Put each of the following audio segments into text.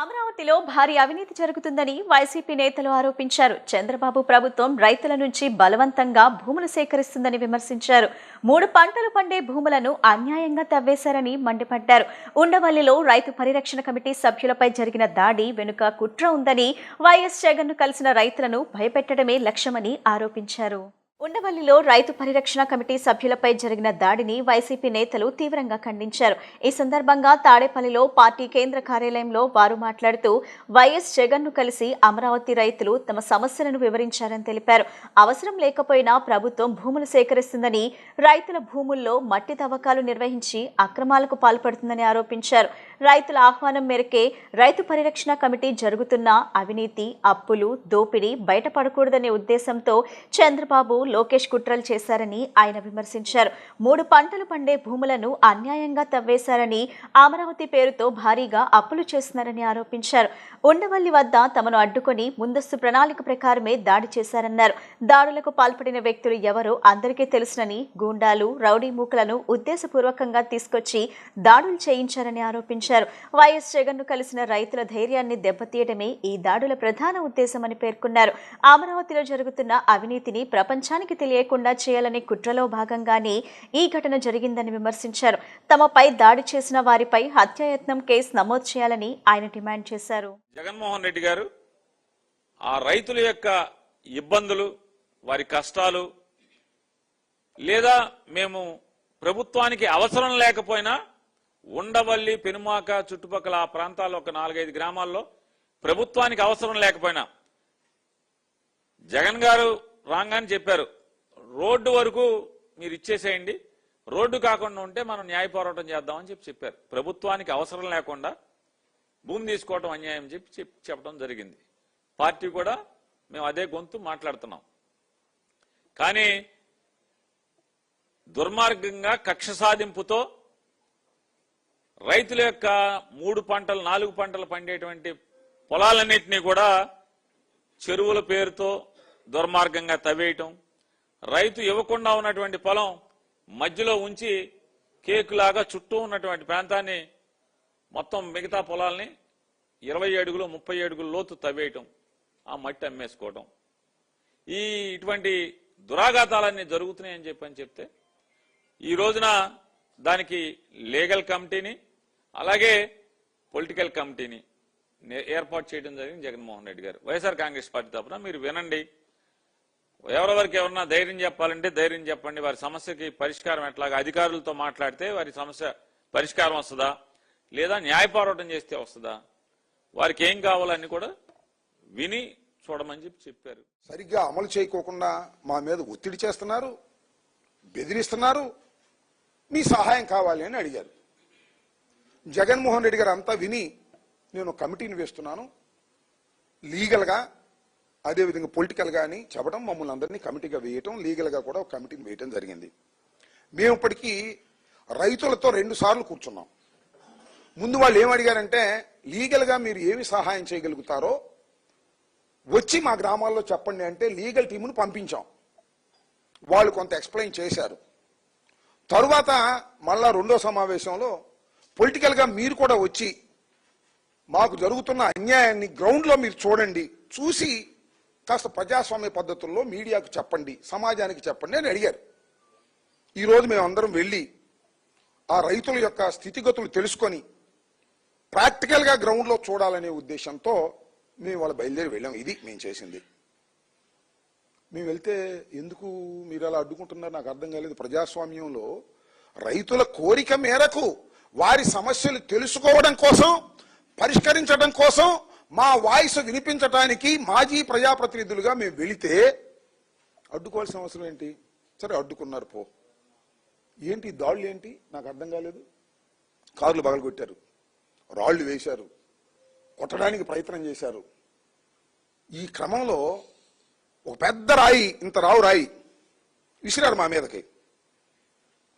అమరావతిలో భారీ అవినీతి జరుగుతుందని వైసీపీ నేతలు ఆరోపించారు. చంద్రబాబు ప్రభుత్వం రైతుల నుంచి బలవంతంగా భూములు సేకరిస్తుందని విమర్శించారు. 3 పంటలు పండే భూములను అన్యాయంగా తవ్వేశారని మండిపడ్డారు. ఉండవల్లిలో రైతు పరిరక్షణ కమిటీ సభ్యులపై జరిగిన దాడి వెనుక కుట్ర ఉందని, వైఎస్ జగన్ను కలిసిన రైతులను భయపెట్టడమే లక్ష్యమని ఆరోపించారు. ఉండవల్లిలో రైతు పరిరక్షణ కమిటీ సభ్యులపై జరిగిన దాడిని వైసీపీ నేతలు తీవ్రంగా ఖండించారు. ఈ సందర్భంగా తాడేపల్లిలో పార్టీ కేంద్ర కార్యాలయంలో వారు మాట్లాడుతూ, వైఎస్ జగన్ను కలిసి అమరావతి రైతులు తమ సమస్యలను వివరించారని తెలిపారు. అవసరం లేకపోయినా ప్రభుత్వం భూములు సేకరిస్తుందని, రైతుల భూముల్లో మట్టి తవ్వకాలు నిర్వహించి అక్రమాలకు పాల్పడుతుందని ఆరోపించారు. రైతుల ఆహ్వానం మేరకే రైతు పరిరక్షణ కమిటీ జరుగుతున్న అవినీతి, అప్పులు, దోపిడీ బయటపడకూడదనే ఉద్దేశంతో చంద్రబాబు, లోకేష్ కుట్రలు చేశారని ఆయన విమర్శించారు. 3 పంటలు పండే భూములను అన్యాయంగా తవ్వేశారని, అమరావతి పేరుతో భారీగా అప్పులు చేస్తున్నారని ఆరోపించారు. ఉండవల్లి వద్ద తమను అడ్డుకొని ముందస్తు ప్రణాళిక ప్రకారమే దాడి చేశారన్నారు. దాడులకు పాల్పడిన వ్యక్తులు ఎవరో అందరికీ తెలుసునని, గూండాలు, రౌడీ మూకలను ఉద్దేశపూర్వకంగా తీసుకొచ్చి దాడులు చేయించారని ఆరోపించారు. వైఎస్ జగన్ను కలిసిన రైతుల ధైర్యాన్ని దెబ్బతీయడమే ఈ దాడుల ప్రధాన ఉద్దేశమని పేర్కొన్నారు. అమరావతిలో జరుగుతున్న అవినీతిని ప్రపంచానికి తెలియకుండా చేయాలనే కుట్రలో భాగంగానే ఈ ఘటన జరిగిందని విమర్శించారు. తమపై దాడి చేసిన వారిపై హత్యాయత్నం కేసు నమోదు చేయాలని ఆయన డిమాండ్ చేశారు. జగన్మోహన్ రెడ్డి గారు ఆ రైతుల యొక్క ఇబ్బందులు, వారి కష్టాలు, లేదా మేము ప్రభుత్వానికి అవసరం లేకపోయినా ఉండవల్లి, పెనుమాక చుట్టుపక్కల ఆ ప్రాంతాల్లో ఒక 4-5 గ్రామాల్లో ప్రభుత్వానికి అవసరం లేకపోయినా జగన్ గారు రాగానే చెప్పారు, రోడ్డు వరకు మీరు ఇచ్చేసేయండి, రోడ్డు కాకుండా ఉంటే మనం న్యాయ పోరాటం చేద్దామని చెప్పారు. ప్రభుత్వానికి అవసరం లేకుండా భూమి తీసుకోవడం అన్యాయం చెప్పడం జరిగింది. పార్టీ కూడా మేము అదే గొంతు మాట్లాడుతున్నాం. కానీ దుర్మార్గంగా కక్ష సాధింపుతో రైతుల యొక్క 3 పంటలు 4 పంటలు పండేటువంటి పొలాలన్నింటినీ కూడా చెరువుల పేరుతో దుర్మార్గంగా తవ్వేయటం, రైతు ఇవ్వకుండా ఉన్నటువంటి పొలం మధ్యలో ఉంచి కేకులాగా చుట్టూ ఉన్నటువంటి ప్రాంతాన్ని మొత్తం మిగతా పొలాల్ని 20 అడుగులు 30 అడుగుల లోతు తవ్వేయటం, ఆ మట్టి అమ్మేసుకోవటం, ఇటువంటి దురాఘాతాలన్నీ జరుగుతున్నాయని చెప్తే ఈ రోజున దానికి లీగల్ కమిటీని అలాగే పొలిటికల్ కమిటీని ఏర్పాటు చేయడం జరిగింది జగన్మోహన్ రెడ్డి గారు. వైఎస్ఆర్ కాంగ్రెస్ పార్టీ తరఫున మీరు వినండి, ఎవరెవరికి ఎవరన్నా ధైర్యం చెప్పాలంటే ధైర్యం చెప్పండి, వారి సమస్యకి పరిష్కారం ఎట్లాగా అధికారులతో మాట్లాడితే వారి సమస్య పరిష్కారం వస్తుందా, లేదా న్యాయ పోరాటం చేస్తే వస్తుందా, వారికి ఏం కావాలని కూడా విని చూడమని చెప్పారు. సరిగ్గా అమలు చేయకోకుండా మా మీద ఒత్తిడి చేస్తున్నారు, బెదిరిస్తున్నారు, మీ సహాయం కావాలి అని అడిగారు. జగన్మోహన్ రెడ్డి గారు అంతా విని, నేను కమిటీని వేస్తున్నాను, లీగల్గా అదేవిధంగా పొలిటికల్గా అని చెప్పడం, మమ్మల్ని అందరినీ కమిటీగా వేయటం, లీగల్గా కూడా ఒక కమిటీని వేయటం జరిగింది. మేము ఇప్పటికీ రైతులతో 2 సార్లు కూర్చున్నాం. ముందు వాళ్ళు ఏమడిగారంటే, లీగల్గా మీరు ఏమి సహాయం చేయగలుగుతారో వచ్చి మా గ్రామాల్లో చెప్పండి అంటే లీగల్ టీమును పంపించాం. వాళ్ళు కొంత ఎక్స్ప్లెయిన్ చేశారు. తరువాత మళ్ళా 2వ సమావేశంలో పొలిటికల్గా మీరు కూడా వచ్చి మాకు జరుగుతున్న అన్యాయాన్ని గ్రౌండ్లో మీరు చూడండి, చూసి కాస్త ప్రజాస్వామ్య పద్ధతుల్లో మీడియాకు చెప్పండి, సమాజానికి చెప్పండి అని అడిగారు. ఈరోజు మేము అందరం వెళ్ళి ఆ రైతుల యొక్క స్థితిగతులు తెలుసుకొని ప్రాక్టికల్గా గ్రౌండ్లో చూడాలనే ఉద్దేశంతో మేము వాళ్ళ బయలుదేరి వెళ్ళాం. ఇది మేము చేసింది. మేము వెళ్తే ఎందుకు మీరు అలా అడ్డుకుంటున్నారు నాకు అర్థం కాలేదు. ప్రజాస్వామ్యంలో రైతుల కోరిక మేరకు వారి సమస్యలు తెలుసుకోవడం కోసం, పరిష్కరించడం కోసం, మా వాయిస్ వినిపించడానికి మాజీ ప్రజాప్రతినిధులుగా మేము వెళితే అడ్డుకోవాల్సిన అవసరం ఏంటి? సరే అడ్డుకున్నారు, పో. ఏంటి దాడులు ఏంటి నాకు అర్థం కాలేదు. కార్లు పగలగొట్టారు, రాళ్లు వేశారు, కొట్టడానికి ప్రయత్నం చేశారు. ఈ క్రమంలో ఒక పెద్ద రాయి, ఇంత రాయి విసిరారు మా మీదకి.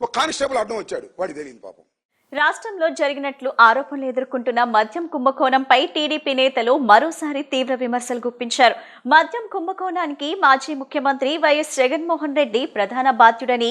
ఒక కానిస్టేబుల్ అడ్డం వచ్చాడు, వాడికి తెలియదు పాపం. రాష్ట్రంలో జరిగినట్లు ఆరోపణలు ఎదుర్కొంటున్న మద్యం కుంభకోణంపై టీడీపీ నేతలు మరోసారి తీవ్ర విమర్శలు గుప్పించారు. మద్యం కుంభకోణానికి మాజీ ముఖ్యమంత్రి వైఎస్ జగన్మోహన్ రెడ్డి ప్రధాన బాధ్యుడని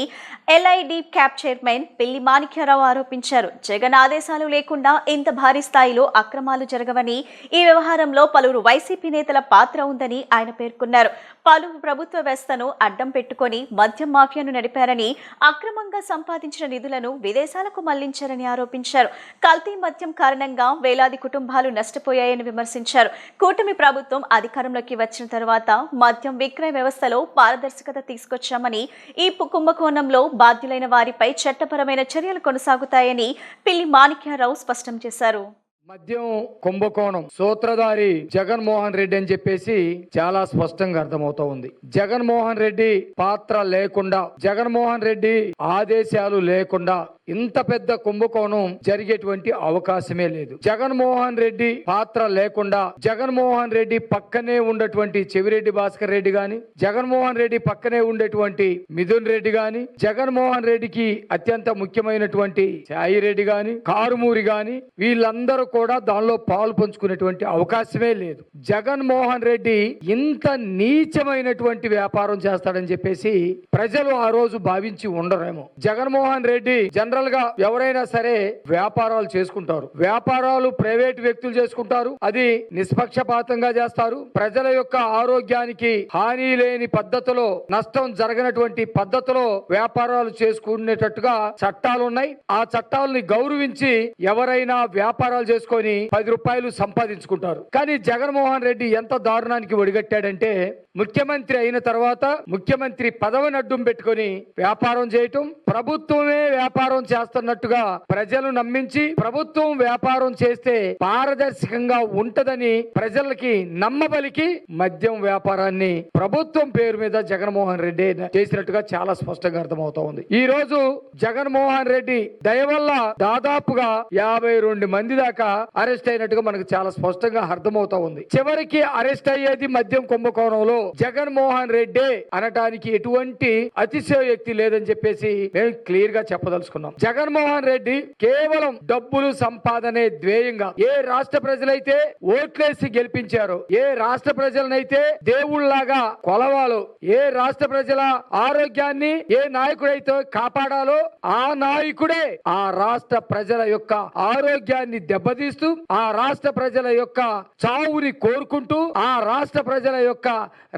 ఎల్ఐడి క్యాప్ చైర్మన్ పిల్లి మాణిక్యారావు ఆరోపించారు. జగన్ ఆదేశాలు లేకుండా ఇంత భారీ స్థాయిలో అక్రమాలు జరగవని, ఈ వ్యవహారంలో పలువురు వైసీపీ నేతల పాత్ర ఉందని ఆయన పేర్కొన్నారు. పలువురు ప్రభుత్వ వ్యవస్థను అడ్డం పెట్టుకుని మద్యం మాఫియాను నడిపారని, అక్రమంగా సంపాదించిన నిధులను విదేశాలకు మళ్లించారని ఆరోపించారు. కల్తీ మద్యం కారణంగా వేలాది కుటుంబాలు నష్టపోయాయని విమర్శించారు. కూటమి ప్రభుత్వం అధికారంలోకి వచ్చిన తర్వాత మద్యం విక్రయ వ్యవస్థలో పారదర్శకత తీసుకొచ్చామని, ఈ కుంభకోణంలో బాధ్యులైన వారిపై చట్టపరమైన చర్యలు కొనసాగుతాయని పిల్లి మాణిక్యారావు స్పష్టం చేశారు. మద్యం కుంభకోణం సూత్రధారి జగన్మోహన్ రెడ్డి అని చెప్పేసి చాలా స్పష్టంగా అర్థమవుతా ఉంది. జగన్మోహన్ రెడ్డి పాత్ర లేకుండా, జగన్మోహన్ రెడ్డి ఆదేశాలు లేకుండా ఇంత పెద్ద కుంభకోణం జరిగేటువంటి అవకాశమే లేదు. జగన్మోహన్ రెడ్డి పాత్ర లేకుండా, జగన్మోహన్ రెడ్డి పక్కనే ఉండేటువంటి చెవిరెడ్డి భాస్కర్ రెడ్డి గాని, జగన్మోహన్ రెడ్డి పక్కనే ఉండేటువంటి మిథున్ రెడ్డి గాని, జగన్మోహన్ రెడ్డికి అత్యంత ముఖ్యమైనటువంటి సాయి రెడ్డి గాని, కారుమూరి గాని, వీళ్ళందరూ కూడా దానిలో పాలు పంచుకునేటువంటి అవకాశమే లేదు. జగన్మోహన్ రెడ్డి ఇంత నీచమైనటువంటి వ్యాపారం చేస్తాడని చెప్పేసి ప్రజలు ఆ రోజు భావించి ఉండరేమో. జగన్మోహన్ రెడ్డి జనరల్ గా ఎవరైనా సరే వ్యాపారాలు చేసుకుంటారు. వ్యాపారాలు ప్రైవేట్ వ్యక్తులు చేసుకుంటారు. అది నిష్పక్షపాతంగా చేస్తారు. ప్రజల యొక్క ఆరోగ్యానికి హాని లేని పద్ధతిలో, నష్టం జరగనటువంటి పద్ధతిలో వ్యాపారాలు చేసుకునేటట్టుగా చట్టాలు ఉన్నాయి. ఆ చట్టాలని గౌరవించి ఎవరైనా వ్యాపారాలు చేసుకొని 10 రూపాయలు సంపాదించుకుంటారు. కానీ జగన్మోహన్ రెడ్డి ఎంత దారుణానికి ఒడిగట్టాడంటే, ముఖ్యమంత్రి అయిన తర్వాత ముఖ్యమంత్రి పదవిని అడ్డం పెట్టుకొని వ్యాపారం చేయటం, ప్రభుత్వమే వ్యాపారం చేస్తున్నట్టుగా ప్రజలు నమ్మించి, ప్రభుత్వం వ్యాపారం చేస్తే పారదర్శకంగా ఉంటదని ప్రజలకి నమ్మబలికి మద్యం వ్యాపారాన్ని ప్రభుత్వం పేరు మీద జగన్మోహన్ రెడ్డి చేసినట్టుగా చాలా స్పష్టంగా అర్థమవుతా ఉంది. ఈ రోజు జగన్మోహన్ రెడ్డి దయ వల్ల దాదాపుగా 52 మంది దాకా అరెస్ట్ అయినట్టుగా మనకు చాలా స్పష్టంగా అర్థమవుతా ఉంది. చివరికి అరెస్ట్ అయ్యేది మద్యం కుంభకోణంలో జగన్మోహన్ రెడ్డి అనటానికి ఎటువంటి అతిశయోక్తి లేదని చెప్పేసి మేము క్లియర్ గా చెప్పదలుచుకున్నాం. జగన్మోహన్ రెడ్డి కేవలం డబ్బులు సంపాదనే ధ్యేయంగా ఏ రాష్ట్ర ప్రజలైతే ఓట్లేసి గెలిపించారో, ఏ రాష్ట్ర ప్రజలనైతే దేవుళ్లాగా కొలవాలో, ఏ రాష్ట్ర ప్రజల ఆరోగ్యాన్ని ఏ నాయకుడైతే కాపాడాలో ఆ నాయకుడే ఆ రాష్ట్ర ప్రజల యొక్క ఆరోగ్యాన్ని దెబ్బతీస్తూ, ఆ రాష్ట్ర ప్రజల యొక్క చావుని కోరుకుంటూ, ఆ రాష్ట్ర ప్రజల యొక్క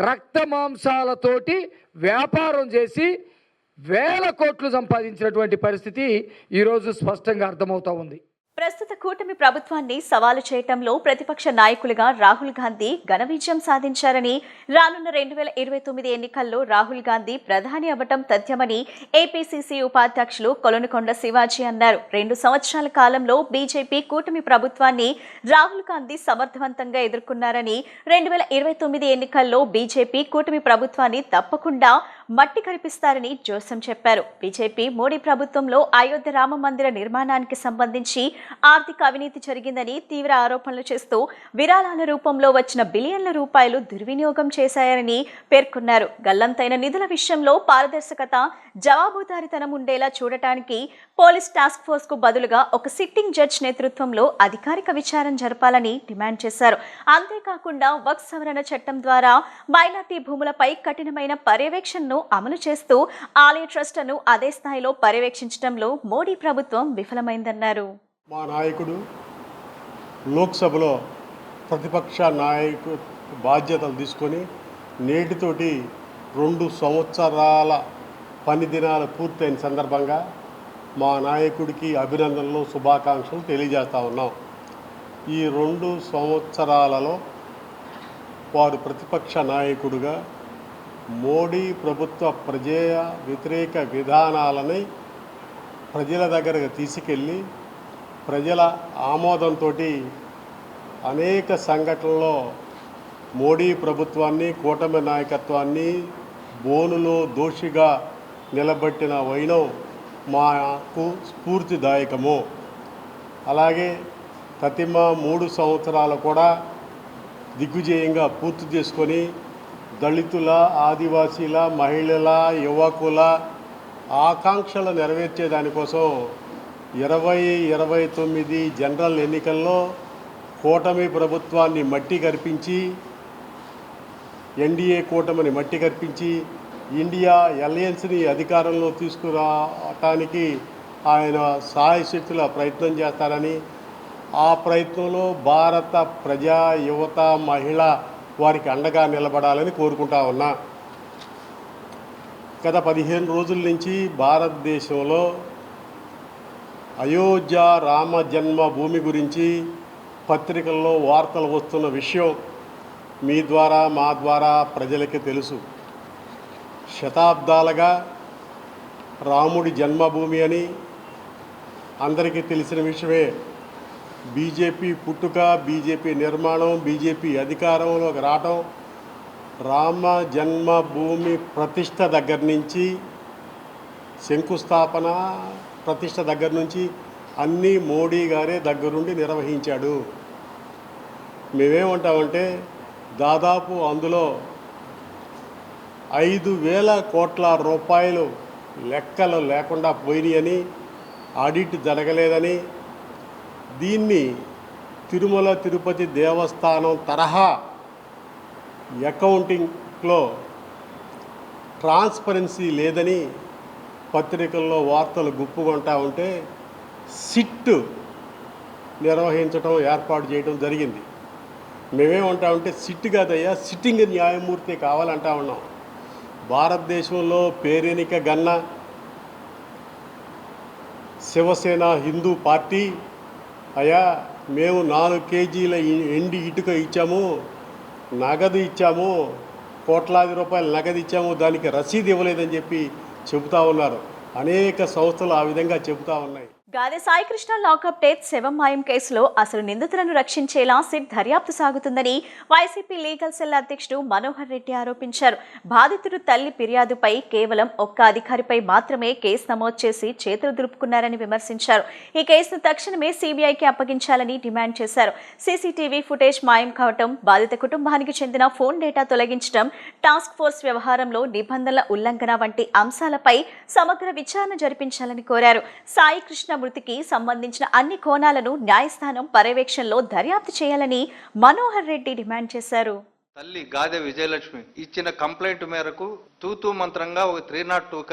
రక్త మాంసాలతోటి వ్యాపారం చేసి వేల కోట్లు సంపాదించినటువంటి పరిస్థితి ఈరోజు స్పష్టంగా అర్థమవుతా ఉంది. ప్రస్తుత కూటమి ప్రభుత్వాన్ని సవాలు చేయటంలో ప్రతిపక్ష నాయకులుగా రాహుల్ గాంధీ ఘన విజయం సాధించారని, రానున్న 2029 ఎన్నికల్లో రాహుల్ గాంధీ ప్రధాని అవ్వటం తథ్యమని ఏపీసీసీ ఉపాధ్యక్షులు కొలనుకొండ శివాజీ అన్నారు. 2 సంవత్సరాల కాలంలో బీజేపీ కూటమి ప్రభుత్వాన్ని రాహుల్ గాంధీ సమర్థవంతంగా ఎదుర్కొన్నారని, 2029 ఎన్నికల్లో బీజేపీ కూటమి ప్రభుత్వాన్ని తప్పకుండా మట్టి కనిపిస్తారని జోసం చెప్పారు. బీజేపీ మోడీ ప్రభుత్వంలో అయోధ్య రామ మందిర నిర్మాణానికి సంబంధించి ఆర్థిక అవినీతి జరిగిందని తీవ్ర ఆరోపణలు చేస్తూ విరాళాల రూపంలో వచ్చిన బిలియన్ల రూపాయలు దుర్వినియోగం చేశారని పేర్కొన్నారు. గల్లంతైన నిధుల విషయంలో పారదర్శకత, జవాబుదారీతనం ఉండేలా చూడటానికి పోలీస్ టాస్క్ ఫోర్స్ కు బదులుగా ఒక సిట్టింగ్ జడ్జ్ నేతృత్వంలో అధికారిక విచారణ జరపాలని డిమాండ్ చేశారు. అంతేకాకుండా వక్ఫ్ సవరణ చట్టం ద్వారా మైనార్టీ భూములపై కఠినమైన పర్యవేక్షణను అమలు చేస్తూ ఆలయ ట్రస్టును అదే స్థాయిలో పర్యవేక్షించడంలో మోడీ ప్రభుత్వం విఫలమైందన్నారు. మా నాయకుడు లోక్సభలో ప్రతిపక్ష నాయకు బాధ్యతలు తీసుకొని నేటితోటి 2 సంవత్సరాల పని దినాలు పూర్తయిన సందర్భంగా మా నాయకుడికి అభినందనలు, శుభాకాంక్షలు తెలియజేస్తా ఉన్నాం. ఈ 2 సంవత్సరాలలో వారు ప్రతిపక్ష నాయకుడిగా మోడీ ప్రభుత్వ ప్రజా వ్యతిరేక విధానాలని ప్రజల దగ్గరకు తీసుకెళ్ళి ప్రజల ఆమోదంతో అనేక సంఘటనల్లో మోడీ ప్రభుత్వాన్ని, కూటమి నాయకత్వాన్ని బోనులో దోషిగా నిలబెట్టిన వైనం మాకు స్ఫూర్తిదాయకము. అలాగే తతిమ 3 సంవత్సరాలు కూడా దిగ్విజయంగా పూర్తి చేసుకొని దళితుల, ఆదివాసీల, మహిళల, యువకుల ఆకాంక్షలు నెరవేర్చేదానికోసం 2029 జనరల్ ఎన్నికల్లో కూటమి ప్రభుత్వాన్ని మట్టి కరిపించి, ఎన్డీఏ కూటమిని మట్టి కరిపించి ఇండియా అలయన్స్ని అధికారంలో తీసుకురావటానికి ఆయన సాయశక్తుల ప్రయత్నం చేస్తారని, ఆ ప్రయత్నంలో భారత ప్రజా యువత మహిళ వారికి అండగా నిలబడాలని కోరుకుంటా ఉన్నా. గత 15 రోజుల నుంచి భారతదేశంలో అయోధ్య రామ జన్మభూమి గురించి పత్రికల్లో వార్తలు వస్తున్న విషయం మీ ద్వారా మా ద్వారా ప్రజలకి తెలుసు. శతాబ్దాలుగా రాముడి జన్మభూమి అని అందరికీ తెలిసిన విషయమే. బీజేపీ పుట్టుక, బీజేపీ నిర్మాణం, బీజేపీ అధికారంలోకి రావటం, రామ జన్మభూమి ప్రతిష్ట దగ్గర నుంచి, శంకుస్థాపన ప్రతిష్ట దగ్గర నుంచి అన్నీ మోడీ గారే దగ్గరుండి నిర్వహించాడు. మేమేమంటామంటే దాదాపు అందులో 5,000 కోట్ల రూపాయలు లెక్కలు లేకుండా పోయినాయని, ఆడిట్ జరగలేదని, దీన్ని తిరుమల తిరుపతి దేవస్థానం తరహా అకౌంటింగ్లో ట్రాన్స్పరెన్సీ లేదని పత్రికల్లో వార్తలు గుప్పుకుంటా ఉంటే సిట్ నిర్వహించడం ఏర్పాటు చేయడం జరిగింది. మేమేమంటామంటే సిట్ కాదయ్యా, సిట్టింగ్ న్యాయమూర్తి కావాలంటా ఉన్నాం. భారతదేశంలో పేరెనిక గన్న శివసేన హిందూ పార్టీ అయ్యా మేము 4 కేజీల ఎండి ఇటుక ఇచ్చాము, నగదు ఇచ్చాము, కోట్లాది రూపాయలు నగదు ఇచ్చాము, దానికి రసీదు ఇవ్వలేదని చెప్పి చెబుతా ఉన్నారు. అనేక సంస్థలు ఆ విధంగా చెబుతా ఉన్నాయి. గాదె సాయికృష్ణ లాకప్ డెత్ శవం మాయం కేసులో అసలు నిందితులను రక్షించేలా సిట్ దర్యాప్తు సాగుతుందని వైసీపీ లీగల్ సెల్ అధ్యక్షుడు మనోహర్ రెడ్డి ఆరోపించారు. బాధితుడు తల్లి ఫిర్యాదుపై కేవలం ఒక్క అధికారిపై మాత్రమే కేసు నమోదు చేసి చేతులు దులుపుకున్నారని విమర్శించారు. ఈ కేసును తక్షణమే సీబీఐకి అప్పగించాలని డిమాండ్ చేశారు. సీసీటీవీ ఫుటేజ్ మాయం కావటం, బాధిత కుటుంబానికి చెందిన ఫోన్ డేటా తొలగించడం, టాస్క్ ఫోర్స్ వ్యవహారంలో నిబంధనల ఉల్లంఘన వంటి అంశాలపై సమగ్ర విచారణ జరిపించాలని కోరారు. సాయికృష్ణ మృతికి సంబంధించిన అన్ని కోణాలను న్యాయస్థానం పర్యవేక్షణలో దర్యాప్తు చేయాలని మనోహర్ రెడ్డి డిమాండ్ చేశారు. తల్లి గాదె విజయలక్ష్మి ఇచ్చిన కంప్లైంట్ మేరకు తూతూ మంత్రంగా ఒక 302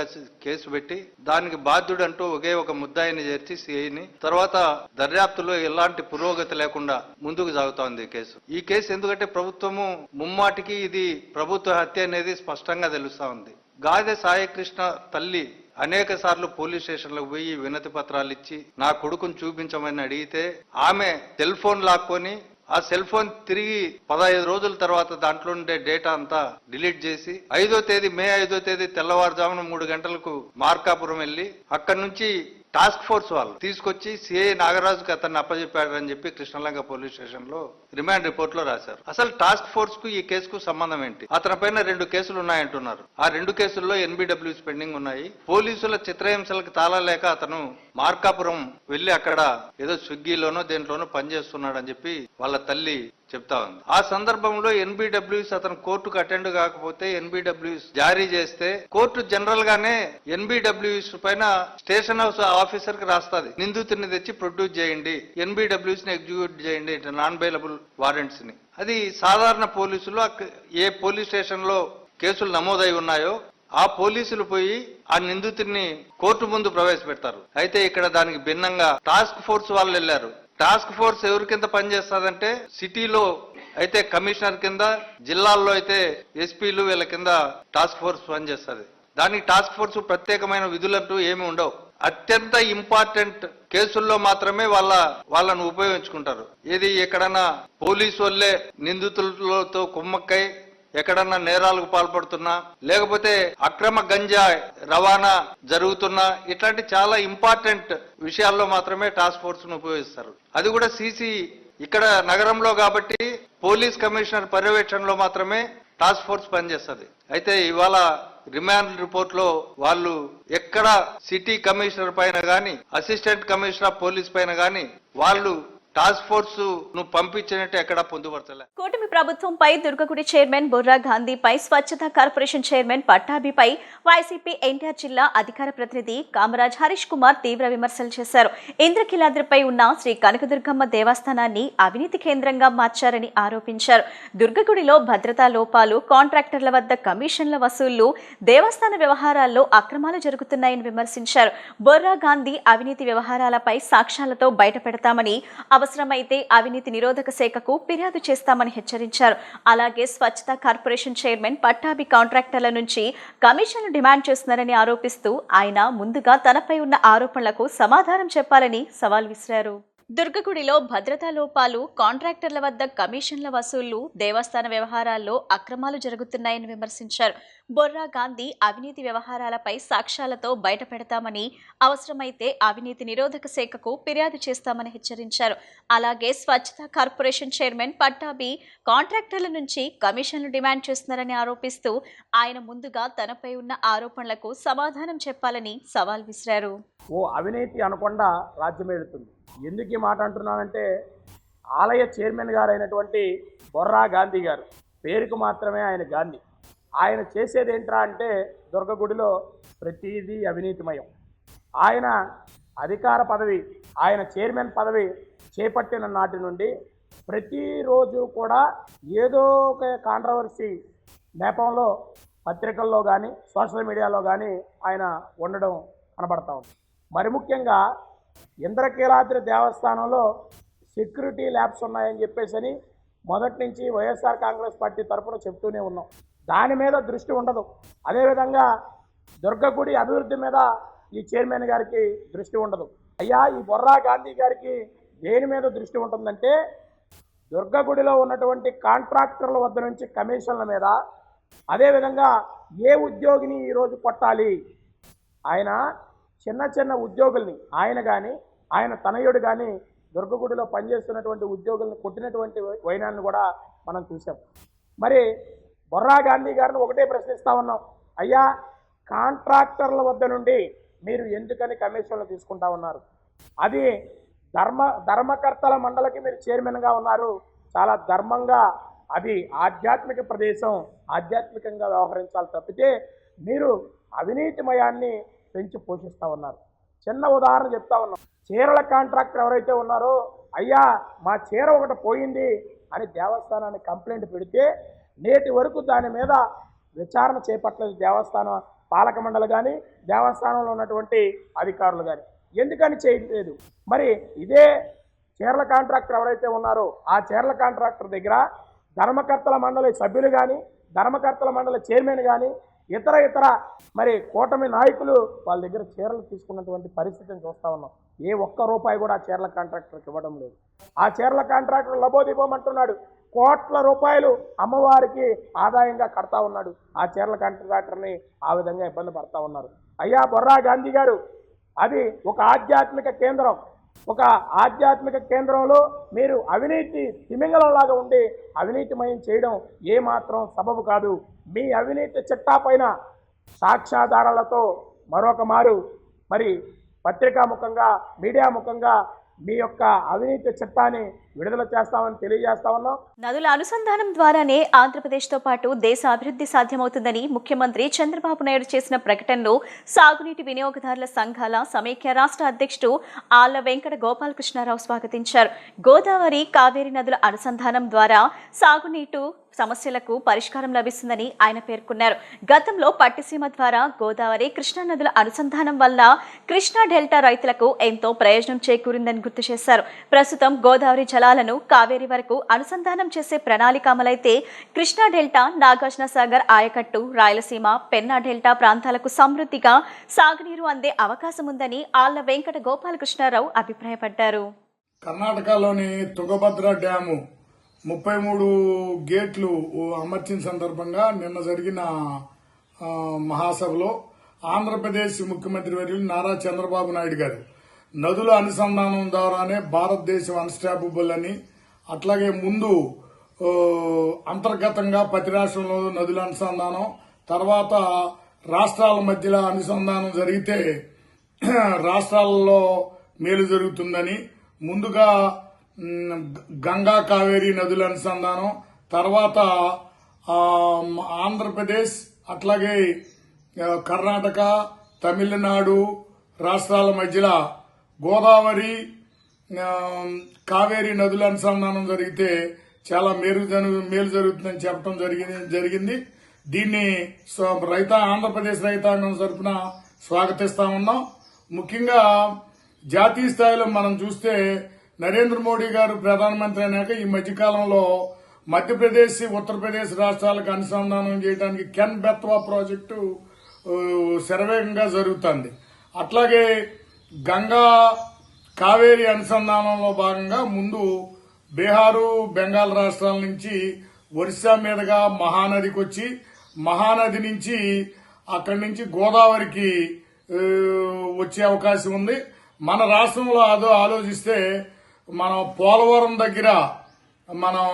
కేసు పెట్టి దానికి బాధ్యుడంటూ ఒకే ఒక ముద్దాయిని చేర్చి సిఐని, తర్వాత దర్యాప్తులో ఎలాంటి పురోగతి లేకుండా ముందుకు సాగుతోంది కేసు. ఈ కేసు ఎందుకంటే ప్రభుత్వము ముమ్మాటికి ఇది ప్రభుత్వ హత్య అనేది స్పష్టంగా తెలుస్తా ఉంది. గాదె సాయికృష్ణ తల్లి అనేక సార్లు పోలీస్ స్టేషన్లకు పోయి వినతి పత్రాలు ఇచ్చి నా కొడుకును చూపించమని అడిగితే ఆమె సెల్ ఫోన్ లాక్కొని ఆ సెల్ ఫోన్ తిరిగి 15 రోజుల తర్వాత దాంట్లో ఉండే డేటా అంతా డిలీట్ చేసి మే 5వ తేదీ తెల్లవారుజామున 3 గంటలకు మార్కాపురం వెళ్లి అక్కడి నుంచి టాస్క్ ఫోర్స్ వాళ్ళు తీసుకొచ్చి సిఐ నాగరాజుకి అతన్ని అప్పచెప్పాడని చెప్పి కృష్ణలంక పోలీస్ స్టేషన్ లో రిమాండ్ రిపోర్ట్ లో రాశారు. అసలు టాస్క్ ఫోర్స్ కు ఈ కేసుకు సంబంధం ఏంటి? అతని పైన 2 కేసులు ఉన్నాయంటున్నారు. ఆ 2 కేసుల్లో NBWs పెండింగ్ ఉన్నాయి. పోలీసుల చిత్రహింసలకు తాళలేక అతను మార్కాపురం వెళ్లి అక్కడ ఏదో స్విగ్గీలోనో దేంట్లోనో పనిచేస్తున్నాడని చెప్పి వాళ్ళ తల్లి చెప్తా ఉంది. ఆ సందర్భంలో NBWs అతను కోర్టుకు అటెండ్ కాకపోతే NBWs జారీ చేస్తే కోర్టు జనరల్ గానే NBWs పైన స్టేషన్ హౌస్ ఆఫీసర్ కి రాస్తుంది, నిందితుడిని తెచ్చి ప్రొడ్యూస్ చేయండి, NBWs ని ఎగ్జిక్యూట్ చేయండి, నాన్ బెయిలబుల్ వారెంట్స్ ని. అది సాధారణ పోలీసులు ఏ పోలీస్ స్టేషన్ లో కేసులు నమోదై ఉన్నాయో ఆ పోలీసులు పోయి ఆ నిందితుడిని కోర్టు ముందు ప్రవేశపెడతారు. అయితే ఇక్కడ దానికి భిన్నంగా టాస్క్ ఫోర్స్ వాళ్ళు వెళ్లారు. టాస్క్ ఫోర్స్ ఎవరి కింద పనిచేస్తుందంటే సిటీలో అయితే కమిషనర్ కింద, జిల్లాల్లో అయితే ఎస్పీలు వీళ్ళ కింద టాస్క్ ఫోర్స్ పనిచేస్తుంది. దానికి టాస్క్ ఫోర్స్ ప్రత్యేకమైన విధులంటూ ఏమి ఉండవు. అత్యంత ఇంపార్టెంట్ కేసుల్లో మాత్రమే వాళ్ళను ఉపయోగించుకుంటారు. ఇది ఎక్కడన్నా పోలీసు వాళ్ళే నిందితులతో కుమ్మక్కై ఎక్కడన్నా నేరాలకు పాల్పడుతున్నా, లేకపోతే అక్రమ గంజా రవాణా జరుగుతున్నా, ఇట్లాంటి చాలా ఇంపార్టెంట్ విషయాల్లో మాత్రమే టాస్క్ ఫోర్స్ ను ఉపయోగిస్తారు. అది కూడా సీసీ ఇక్కడ నగరంలో కాబట్టి పోలీస్ కమిషనర్ పర్యవేక్షణలో మాత్రమే టాస్క్ ఫోర్స్ పనిచేస్తుంది. అయితే ఇవాళ రిమాండ్ రిపోర్ట్ లో వాళ్ళు ఎక్కడ సిటీ కమిషనర్ పైన గాని, అసిస్టెంట్ కమిషనర్ ఆఫ్ పోలీస్ పైన గాని వాళ్ళు టాస్క్ ఫోర్స్ ను పంపించినట్టు ఎక్కడా పొందుపరచలే. కూటమి ప్రభుత్వంపై దుర్గగుడి చైర్మన్ బొర్రా గాంధీపై స్వచ్ఛత కార్పొరేషన్ చైర్మన్ పట్టాభిపై వైసీపీ ఎన్టీఆర్ జిల్లా అధికార ప్రతినిధి కామరాజ్ హరీష్ కుమార్ తీవ్ర విమర్శలు చేశారు. ఇంద్రకీలాద్రిపై ఉన్న శ్రీ కనకదుర్గమ్మ దేవస్థానాన్ని అవినీతి కేంద్రంగా మార్చారని ఆరోపించారు. దుర్గగుడిలో భద్రతా లోపాలు, కాంట్రాక్టర్ల వద్ద కమిషన్ల వసూళ్లు, దేవస్థాన వ్యవహారాల్లో అక్రమాలు జరుగుతున్నాయని విమర్శించారు. బొర్రా గాంధీ అవినీతి వ్యవహారాలపై సాక్ష్యాలతో బయటపెడతామని, అవసరమైతే అవినీతి నిరోధక శాఖకు ఫిర్యాదు చేస్తామని హెచ్చరించారు. అలాగే స్వచ్ఛత కార్పొరేషన్ చైర్మన్ పట్టాభి కాంట్రాక్టర్ల నుంచి కమిషన్లు డిమాండ్ చేస్తున్నారని ఆరోపిస్తూ ఆయన ముందుగా తనపై ఉన్న ఆరోపణలకు సమాధానం చెప్పాలని సవాల్ విసిరారు. దుర్గగుడిలో భద్రతా లోపాలు, కాంట్రాక్టర్ల వద్ద కమిషన్ల వసూళ్లు, దేవస్థాన వ్యవహారాల్లో అక్రమాలు జరుగుతున్నాయని విమర్శించారు. బొర్రా గాంధీ అవినీతి వ్యవహారాలపై సాక్ష్యాలతో బయటపెడతామని, అవసరమైతే అవినీతి నిరోధక శాఖకు ఫిర్యాదు చేస్తామని హెచ్చరించారు. అలాగే స్వచ్ఛత కార్పొరేషన్ చైర్మన్ పట్టాభి కాంట్రాక్టర్ల నుంచి కమిషన్లు డిమాండ్ చేస్తున్నారని ఆరోపిస్తూ ఆయన ముందుగా తనపై ఉన్న ఆరోపణలకు సమాధానం చెప్పాలని సవాల్ విసిరారు. ఓ అవినీతి అనకుండా రాజ్యం ఏలుతుంది. ఎందుకు ఈ మాట అంటున్నానంటే, ఆలయ చైర్మన్ గారు అయినటువంటి బొర్రా గాంధీ గారు, పేరుకు మాత్రమే ఆయన గాంధీ. ఆయన చేసేది ఏంట్రా అంటే దుర్గగుడిలో ప్రతిదీ అవినీతిమయం. ఆయన అధికార పదవి, ఆయన చైర్మన్ పదవి చేపట్టిన నాటి నుండి ప్రతిరోజు కూడా ఏదో ఒక కాంట్రవర్సీ నేపంలో పత్రికల్లో కానీ సోషల్ మీడియాలో కానీ ఆయన ఉండడం కనబడతా ఉంది. మరి ముఖ్యంగా ఇంద్రకీలాద్రి దేవస్థానంలో సెక్యూరిటీ ల్యాబ్స్ ఉన్నాయని చెప్పేసి మొదటి నుంచి వైఎస్ఆర్ కాంగ్రెస్ పార్టీ తరఫున చెప్తూనే ఉన్నాం. దాని మీద దృష్టి ఉండదు. అదేవిధంగా దుర్గగుడి అభివృద్ధి మీద ఈ చైర్మన్ గారికి దృష్టి ఉండదు. అయ్యా, ఈ బొర్రా గాంధీ గారికి దేని మీద దృష్టి ఉంటుందంటే దుర్గగుడిలో ఉన్నటువంటి కాంట్రాక్టర్ల వద్ద నుంచి కమిషన్ల మీద, అదేవిధంగా ఏ ఉద్యోగిని ఈరోజు కొట్టాలి, ఆయన చిన్న చిన్న ఉద్యోగుల్ని, ఆయన కానీ ఆయన తనయుడు కానీ దుర్గగుడిలో పనిచేస్తున్నటువంటి ఉద్యోగుల్ని కొట్టినటువంటి వైనాన్ని కూడా మనం చూసాం. మరి బొర్రా గాంధీ గారిని ఒకటే ప్రశ్నిస్తా ఉన్నాం, అయ్యా కాంట్రాక్టర్ల వద్ద నుండి మీరు ఎందుకని కమిషన్లు తీసుకుంటా ఉన్నారు? అది ధర్మకర్తల మండలికి మీరు చైర్మన్గా ఉన్నారు, చాలా ధర్మంగా, అది ఆధ్యాత్మిక ప్రదేశం, ఆధ్యాత్మికంగా వ్యవహరించాలి తప్పితే మీరు అవినీతిమయాన్ని పెంచి పోషిస్తూ ఉన్నారు. చిన్న ఉదాహరణ చెప్తా ఉన్నాం. చీరల కాంట్రాక్టర్ ఎవరైతే ఉన్నారో, అయ్యా మా చీర ఒకటి పోయింది అని దేవస్థానాన్ని కంప్లైంట్ పెడితే నేటి వరకు దాని మీద విచారణ చేపట్టలేదు దేవస్థానం పాలక మండలి కానీ దేవస్థానంలో ఉన్నటువంటి అధికారులు కానీ. ఎందుకని చేయలేదు? మరి ఇదే చీరల కాంట్రాక్టర్ ఎవరైతే ఉన్నారో ఆ చీరల కాంట్రాక్టర్ దగ్గర ధర్మకర్తల మండలి సభ్యులు కానీ, ధర్మకర్తల మండలి చైర్మన్ కానీ, ఇతర మరి కూటమి నాయకులు వాళ్ళ దగ్గర చీరలు తీసుకున్నటువంటి పరిస్థితిని చూస్తూ ఉన్నాం. ఏ ఒక్క రూపాయి కూడా ఆ చీరల కాంట్రాక్టర్కి ఇవ్వడం లేదు. ఆ చీరల కాంట్రాక్టర్ లబోదిబోమంటున్నాడు, కోట్ల రూపాయలు అమ్మవారికి ఆదాయంగా కడతా ఉన్నాడు. ఆ చీరల కాంట్రాక్టర్ని ఆ విధంగా ఇబ్బంది పడతా ఉన్నారు. అయ్యా బొర్రా గాంధీ గారు, అది ఒక ఆధ్యాత్మిక కేంద్రం. ఒక ఆధ్యాత్మిక కేంద్రంలో మీరు అవినీతి తిమింగలంలాగా ఉండి అవినీతిమయం చేయడం ఏమాత్రం సబబు కాదు. మీ అవినీతి చిట్టా పైన సాక్ష్యాధారాలతో మరొక మారు మరి పత్రికా ముఖంగా, మీడియా ముఖంగా మీ యొక్క అవినీతి చట్టాన్ని విడుదల చేస్తామని తెలియజేస్తా ఉన్నాం. నదుల అనుసంధానం ద్వారానే ఆంధ్రప్రదేశ్తో పాటు దేశ అభివృద్ధి సాధ్యమవుతుందని ముఖ్యమంత్రి చంద్రబాబు నాయుడు చేసిన ప్రకటనను సాగునీటి వినియోగదారుల సంఘాల సమైక్య రాష్ట్ర అధ్యక్షుడు ఆళ్ల వెంకట గోపాలకృష్ణారావు స్వాగతించారు. గోదావరి, కావేరీ నదుల అనుసంధానం ద్వారా సాగునీటి సమస్యలకు పరిష్కారం లభిస్తుందని ఆయన పేర్కొన్నారు. గతంలో పట్టిసీమ ద్వారా గోదావరి, కృష్ణా నదుల అనుసంధానం వల్ల కృష్ణా డెల్టా రైతులకు ఎంతో ప్రయోజనం చేకూరిందని గుర్తు చేశారు. ప్రస్తుతం గోదావరి జలాలను కావేరీ వరకు అనుసంధానం చేసే ప్రణాళిక అమలైతే కృష్ణా డెల్టా, నాగార్జున సాగర్ ఆయకట్టు, రాయలసీమ, పెన్నా డెల్టా ప్రాంతాలకు సమృద్ధిగా సాగునీరు అందే అవకాశం ఉందని ఆళ్ల వెంకట గోపాలకృష్ణారావు అభిప్రాయపడ్డారు. కర్ణాటకలోని తుంగభద్ర డ్యాము 33 గేట్లు అమర్చిన సందర్భంగా నిన్న జరిగిన మహాసభలో ఆంధ్రప్రదేశ్ ముఖ్యమంత్రి వర్యులు నారా చంద్రబాబు నాయుడు గారు నదుల అనుసంధానం ద్వారానే భారతదేశం అన్స్టాపబుల్ అని, అట్లాగే ముందు అంతర్గతంగా ప్రతి రాష్ట్రంలో నదుల అనుసంధానం, తర్వాత రాష్ట్రాల మధ్యలో అనుసంధానం జరిగితే రాష్ట్రాలలో మేలు జరుగుతుందని, ముందుగా గంగా కావేరీ నదుల అనుసంధానం, తర్వాత ఆంధ్రప్రదేశ్ అట్లాగే కర్ణాటక, తమిళనాడు రాష్ట్రాల మధ్యలో గోదావరి కావేరీ నదుల అనుసంధానం జరిగితే చాలా మేలు జరుగుతుందని చెప్పడం జరిగింది. దీన్ని ఆంధ్రప్రదేశ్ రైతాంగం తరఫున స్వాగతిస్తా ఉన్నాం. ముఖ్యంగా జాతీయ స్థాయిలో మనం చూస్తే నరేంద్ర మోడీ గారు ప్రధానమంత్రి అయినాక ఈ మధ్యకాలంలో మధ్యప్రదేశ్, ఉత్తరప్రదేశ్ రాష్ట్రాలకు అనుసంధానం చేయడానికి కెన్ బెత్వా ప్రాజెక్టు శరవేగంగా జరుగుతుంది. అట్లాగే గంగా కావేరీ అనుసంధానంలో భాగంగా ముందు బీహారు, బెంగాల్ రాష్ట్రాల నుంచి ఒరిస్సా మీదుగా మహానదికి వచ్చి, మహానది నుంచి అక్కడి నుంచి గోదావరికి వచ్చే అవకాశం ఉంది. మన రాష్ట్రంలో ఆలోచిస్తే మనం పోలవరం దగ్గర మనం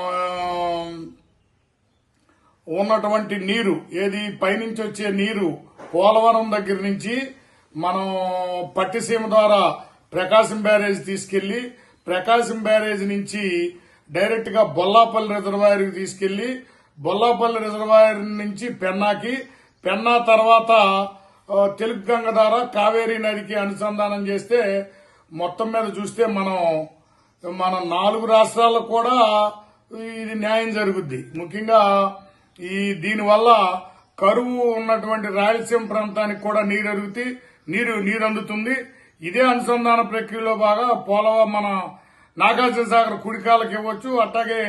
ఉన్నటువంటి నీరు పైనుంచి వచ్చే నీరు పోలవరం దగ్గర నుంచి మనం పట్టిసీమ ద్వారా ప్రకాశం బ్యారేజ్ తీసుకెళ్లి, ప్రకాశం బ్యారేజ్ నుంచి డైరెక్ట్ గా బొల్లాపల్లి రిజర్వాయర్ తీసుకెళ్లి, బొల్లాపల్లి రిజర్వాయర్ నుంచి పెన్నా తర్వాత తెలుగు గంగ ద్వారా కావేరీ నదికి అనుసంధానం చేస్తే మొత్తం మీద చూస్తే మన 4 రాష్ట్రాలకు కూడా ఇది న్యాయం జరుగుద్ది. ముఖ్యంగా దీనివల్ల కరువు ఉన్నటువంటి రాయలసీమ ప్రాంతానికి కూడా నీరు అందుతుంది. ఇదే అనుసంధాన ప్రక్రియలో బాగా మన నాగార్జున సాగర్ కుడికాలకు ఇవ్వచ్చు, అట్లాగే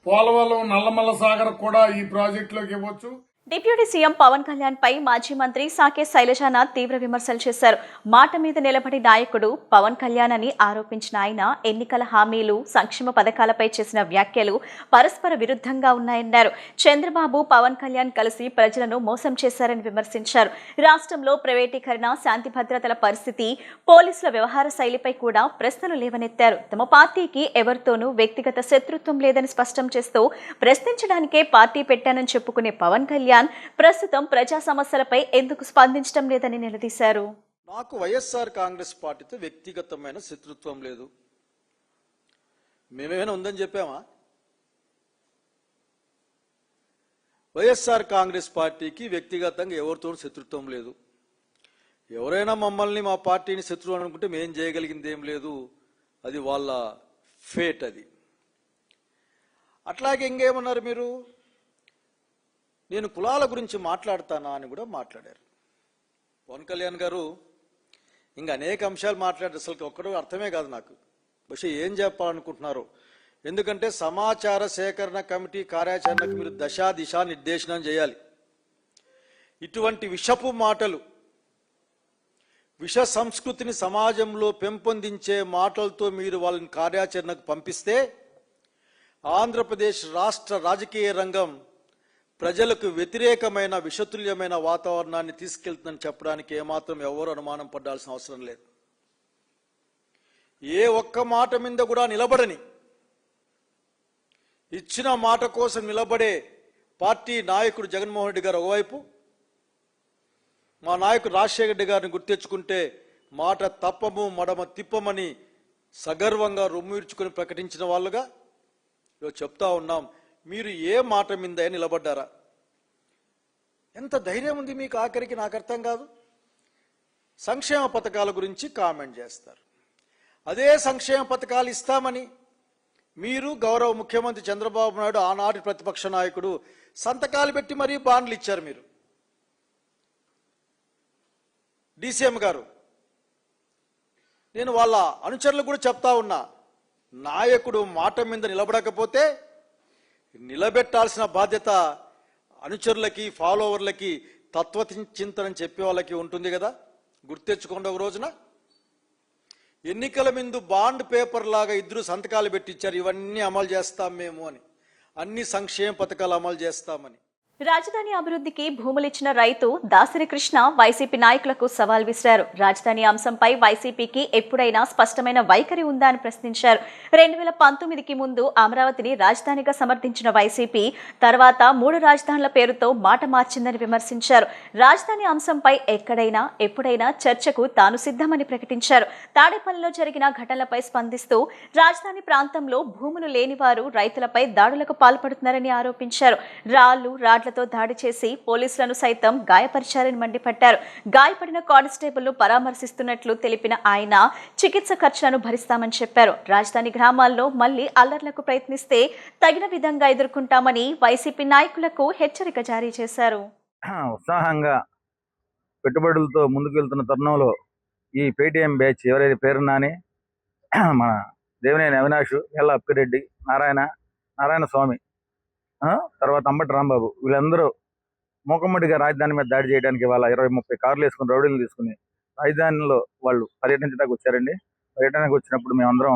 పోలవరం నల్లమల్ల సాగర్ కూడా ఈ ప్రాజెక్టులోకి ఇవ్వచ్చు. డిప్యూటీ సీఎం పవన్ కళ్యాణ్ పై మాజీ మంత్రి సాకే శైలజానాథ్ తీవ్ర విమర్శలు చేశారు. మాట మీద నిలబడి నాయకుడు పవన్ కళ్యాణ్ అని ఆరోపించిన ఆయన ఎన్నికల హామీలు, సంక్షేమ పథకాలపై చేసిన వ్యాఖ్యలు పరస్పర విరుద్ధంగా ఉన్నాయన్నారు. చంద్రబాబు, పవన్ కళ్యాణ్ కలిసి ప్రజలను మోసం చేశారని విమర్శించారు. రాష్ట్రంలో ప్రైవేటీకరణ, శాంతి భద్రతల పరిస్థితి, పోలీసుల వ్యవహార శైలిపై కూడా ప్రశ్నలు లేవనెత్తారు. తమ పార్టీకి ఎవరితోనూ వ్యక్తిగత శత్రుత్వం లేదని స్పష్టం చేస్తూ ప్రశ్నించడానికే పార్టీ పెట్టానని చెప్పుకునే పవన్ కళ్యాణ్ ప్రస్తుతం ప్రజా సమస్యలపై ఎందుకు స్పందించడం లేదని నిలదీశారు. నాకు వైఎస్ఆర్ కాంగ్రెస్ పార్టీతో వ్యక్తిగతమైన శత్రుత్వం లేదు. మేమేమైనా ఉందని చెప్పామా? వైఎస్ఆర్ కాంగ్రెస్ పార్టీకి వ్యక్తిగతంగా ఎవరితో శత్రుత్వం లేదు. ఎవరైనా మమ్మల్ని, మా పార్టీని శత్రువు అనుకుంటే మేం చేయగలిగింది ఏం లేదు. అది వాళ్ళ ఫేట్. అది అట్లాగే ఇంకేమన్నారు మీరు, నేను కులాల గురించి మాట్లాడతానా అని కూడా మాట్లాడారు. పవన్ కళ్యాణ్ గారు ఇంకా అనేక అంశాలు మాట్లాడారు. అసలు ఒక్కడో అర్థమే కాదు నాకు. బహుశా ఏం చెప్పాలనుకుంటున్నారు. ఎందుకంటే సమాచార సేకరణ కమిటీ కార్యాచరణకు మీరు దిశా నిర్దేశనం చేయాలి. ఇటువంటి విషపు మాటలు, విష సంస్కృతిని సమాజంలో పెంపొందించే మాటలతో మీరు వాళ్ళని కార్యాచరణకు పంపిస్తే ఆంధ్రప్రదేశ్ రాష్ట్ర రాజకీయ రంగం ప్రజలకు వ్యతిరేకమైన విషతుల్యమైన వాతావరణాన్ని తీసుకెళ్తుందని చెప్పడానికి ఏమాత్రం ఎవరు అనుమానం పడాల్సిన అవసరం లేదు. ఏ ఒక్క మాట మీద కూడా నిలబడని, ఇచ్చిన మాట కోసం నిలబడే పార్టీ నాయకుడు జగన్మోహన్ రెడ్డి గారు ఒకవైపు, మా నాయకుడు రాజశేఖర రెడ్డి గారిని గుర్తెచ్చుకుంటే మాట తప్పము మడమ తిప్పమని సగర్వంగా రొమ్మిర్చుకుని ప్రకటించిన వాళ్ళుగా ఈరోజు చెప్తా ఉన్నాం. మీరు ఏ మాట మీద నిలబడ్డారా? ఎంత ధైర్యం ఉంది మీకు? ఆఖరికి నాకు అర్థం కాదు. సంక్షేమ పథకాల గురించి కామెంట్ చేస్తారు. అదే సంక్షేమ పథకాలు ఇస్తామని మీరు గౌరవ ముఖ్యమంత్రి చంద్రబాబు నాయుడు, ఆనాటి ప్రతిపక్ష నాయకుడు, సంతకాలు పెట్టి మరీ బాండ్లు ఇచ్చారు. మీరు డీసీఎం గారు, నేను వాళ్ళ అనుచరులకు కూడా చెప్తా ఉన్నా, నాయకుడు మాట మీద నిలబడకపోతే నిలబెట్టాల్సిన బాధ్యత అనుచరులకి, ఫాలోవర్లకి, తత్వచింతన చెప్పే వాళ్ళకి ఉంటుంది కదా. గుర్తెచ్చుకోండి, ఒక రోజున ఎన్నికల ముందు బాండ్ పేపర్ లాగా ఇద్దరు సంతకాలు పెట్టించారు, ఇవన్నీ అమలు చేస్తాం మేము అని, అన్ని సంక్షేమ పథకాలు అమలు చేస్తామని. రాజధాని అభివృద్ధికి భూములిచ్చిన రైతు దాసరి కృష్ణ వైసీపీ నాయకులకు సవాల్ విసిరారు. రాజధాని అంశంపై వైసీపీకి ఎప్పుడైనా స్పష్టమైన వైఖరి ఉందా అని ప్రశ్నించారు. 2019కి ముందు అమరావతిని రాజధానిగా సమర్థించిన వైసీపీ తర్వాత 3 రాజధానుల పేరుతో మాట మార్చిందని విమర్శించారు. రాజధాని అంశంపై ఎక్కడైనా ఎప్పుడైనా చర్చకు తాను సిద్ధమని ప్రకటించారు. తాడేపల్లిలో జరిగిన ఘటనలపై స్పందిస్తూ రాజధాని ప్రాంతంలో భూములు లేని వారు రైతులపై దాడులకు పాల్పడుతున్నారని ఆరోపించారు. రాళ్లతో దాడి చేసి పోలీసులను సైతం గాయపరిచారని మండిపడ్డారు. గాయపడిన కానిస్టేబుల్ను పరామర్శిస్తున్నట్లు తెలిపిన ఆయన చికిత్స ఖర్చులను భరిస్తామని చెప్పారు. రాజధాని గ్రామాల్లో మళ్లీ అల్లర్లకు ప్రయత్నిస్తే తగిన విధంగా ఎదుర్కొంటామని వైసీపీ నాయకులకు హెచ్చరిక జారీ చేశారు. ఉత్సాహంగా పెట్టుబడులతో ముందుకెళ్తున్న తరుణంలో ఈ పేటీఎం బ్యాచ్ ఎవరైతే పేరు నాని, మన దేవినేని అవినాష్, ఎల్ల అప్పిరెడ్డి, నారాయణ స్వామి, తర్వాత అంబటి రాంబాబు, వీళ్ళందరూ మూకమ్మడిగా రాజధాని మీద దాడి చేయడానికి వాళ్ళ 20-30 కార్లు వేసుకుని రౌడీలు తీసుకుని రాజధానిలో వాళ్ళు పర్యటించడానికి వచ్చారండి. పర్యటనకు వచ్చినప్పుడు మేమందరం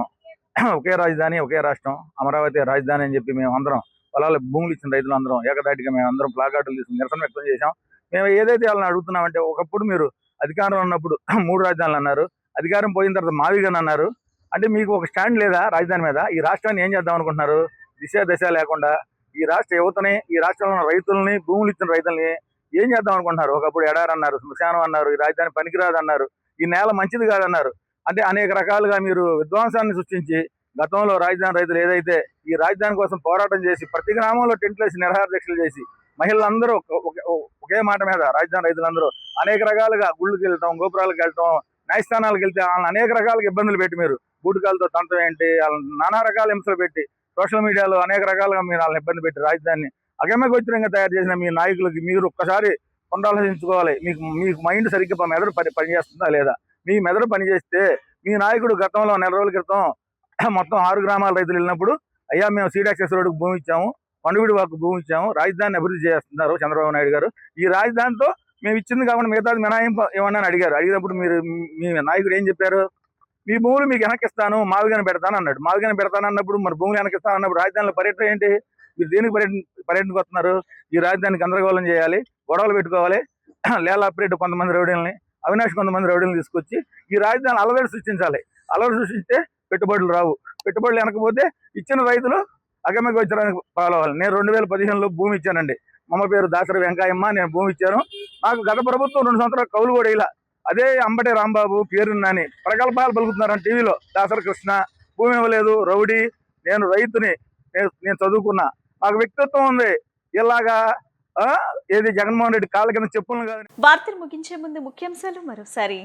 ఒకే రాజధాని ఒకే రాష్ట్రం, అమరావతి రాజధాని అని చెప్పి మేమందరం పొలాల భూములు ఇచ్చిన రైతులు అందరం ఏకదాటిగా మేమందరం ప్లాకార్డులు తీసుకుని నిరసన వ్యక్తం చేశాం. మేము ఏదైతే వాళ్ళని అడుగుతున్నామంటే, ఒకప్పుడు మీరు అధికారంలో ఉన్నప్పుడు 3 రాజధానులు అన్నారు, అధికారం పోయిన తర్వాత మావిగాని అన్నారు. అంటే మీకు ఒక స్టాండ్ లేదా రాజధాని మీద? ఈ రాష్ట్రాన్ని ఏం చేద్దాం అనుకుంటున్నారు? దశ లేకుండా ఈ రాష్ట్ర యువతని, ఈ రాష్ట్రంలో ఉన్న రైతుల్ని, భూములు ఇచ్చిన రైతుల్ని ఏం చేద్దాం అనుకుంటున్నారు? ఒకప్పుడు ఎడారి అన్నారు, శ్మశానం అన్నారు, ఈ రాజధాని పనికిరాదు అన్నారు, ఈ నేల మంచిది కాదన్నారు. అంటే అనేక రకాలుగా మీరు విధ్వంసాన్ని సృష్టించి గతంలో రాజధాని రైతులు ఏదైతే ఈ రాజధాని కోసం పోరాటం చేసి ప్రతి గ్రామంలో టెంట్లు వేసి నిరాహార దీక్షలు చేసి మహిళలందరూ ఒకే మాట మీద రాజధాని రైతులందరూ అనేక రకాలుగా గుళ్ళకి వెళ్ళటం, గోపురాలకు వెళ్ళటం, న్యాయస్థానాలకు వెళ్తే వాళ్ళని అనేక రకాలుగా ఇబ్బందులు పెట్టి మీరు బూటకాలతో తంతం ఏంటి, వాళ్ళని నానా రకాల హింసలు పెట్టి సోషల్ మీడియాలో అనేక రకాలుగా మీరు వాళ్ళని ఇబ్బంది పెట్టి రాజధానిని అగమ్యగోచరంగా తయారు చేసిన మీ నాయకులకి మీరు ఒక్కసారి పునరాలోచించుకోవాలి. మీకు మైండ్ సరిగ్గా మెదడు పనిచేస్తుందా లేదా? మీ మెదడు పనిచేస్తే మీ నాయకుడు గతంలో 4 రోజుల క్రితం మొత్తం 6 గ్రామాల రైతులు వెళ్ళినప్పుడు, అయ్యా మేము సీడ్ యాక్సెస్ రోడ్డుకు భూమి ఇచ్చాము, పండుగడి వాకు భూమి ఇచ్చాము, రాజధానిని అభివృద్ధి చేస్తున్నారు చంద్రబాబు నాయుడు గారు, ఈ రాజధానితో మేము ఇచ్చింది కాకుండా మిగతాది మినహాయింపు ఏమన్నా అడిగారు. అడిగినప్పుడు మీ నాయకుడు ఏం చెప్పారు? మీ భూములు మీకు వెనకిస్తాను, మావిగాని పెడతాను అన్నాడు. మావిగాని పెడతాను అన్నప్పుడు మరి భూములు వెనకిస్తాను అన్నప్పుడు రాజధానిలో పర్యటన ఏంటి? మీరు దేనికి పర్యటనకు వస్తున్నారు? ఈ రాజధానికి గందరగోళం చేయాలి, గొడవలు పెట్టుకోవాలి, లేలా అప్పిరెడ్డి కొంతమంది రౌడీలని, అవినాష్ కొంతమంది రౌడీలను తీసుకొచ్చి ఈ రాజధాని అలవాటు సృష్టించాలి. అలవాటు సృష్టిస్తే పెట్టుబడులు రావు. పెట్టుబడులు వెనకపోతే ఇచ్చిన రైతులు అగమ్యగోచరానికి పాలవాలి. నేను 2015లో భూమి ఇచ్చానండి. అమ్మ పేరు దాసరి వెంకాయమ్మ, నేను భూమి ఇచ్చాను. నాకు గత ప్రభుత్వం 2 సంవత్సరాలు కౌలు కూడా ఇలా. అదే అంబటి రాంబాబు, పేరు నాని ప్రగల్భాలు పలుకుతున్నారని టీవీలో, దాసరి కృష్ణ భూమి ఇవ్వలేదు, రౌడీ, నేను రైతుని, నేను చదువుకున్నా, నాకు వ్యక్తిత్వం ఉంది, ఇలాగా ఏది జగన్మోహన్ రెడ్డి కాళ్ళ కింద చెప్పులను కాదు. వార్తలు ముగించే ముందు ముఖ్యాంశాలు మరోసారి.